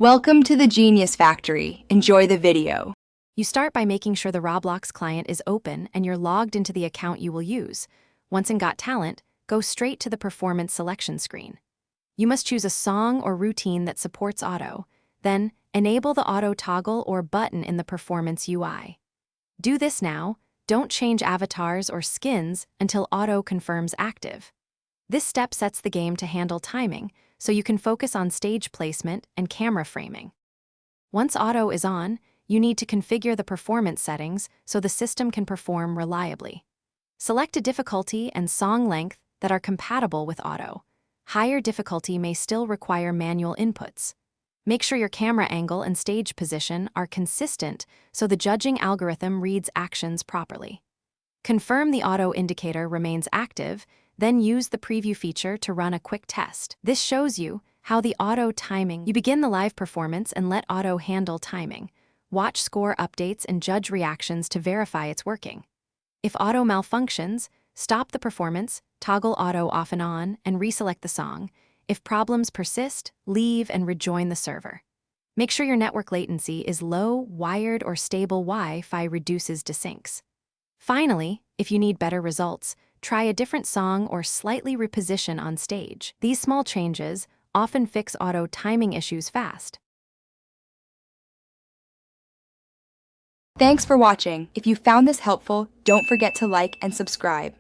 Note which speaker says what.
Speaker 1: Welcome to the Genius Factory. Enjoy the video.
Speaker 2: You start by making sure the Roblox client is open and you're logged into the account you will use. Once in Got Talent, go straight to the performance selection screen. You must choose a song or routine that supports auto, then enable the auto toggle or button in the performance UI. Do this now. Don't change avatars or skins until auto confirms active. This step sets the game to handle timing, so you can focus on stage placement and camera framing. Once auto is on, you need to configure the performance settings so the system can perform reliably. Select a difficulty and song length that are compatible with auto. Higher difficulty may still require manual inputs. Make sure your camera angle and stage position are consistent so the judging algorithm reads actions properly. Confirm the auto indicator remains active, then use the preview feature to run a quick test. This shows you how the auto timing. You begin the live performance and let auto handle timing. Watch score updates and judge reactions to verify it's working. If auto malfunctions, stop the performance, toggle auto off and on, and reselect the song. If problems persist, leave and rejoin the server. Make sure your network latency is low, wired, or stable Wi-Fi reduces desyncs. Finally, if you need better results, try a different song or slightly reposition on stage. These small changes often fix auto timing issues fast.
Speaker 1: Thanks for watching. If you found this helpful, don't forget to like and subscribe.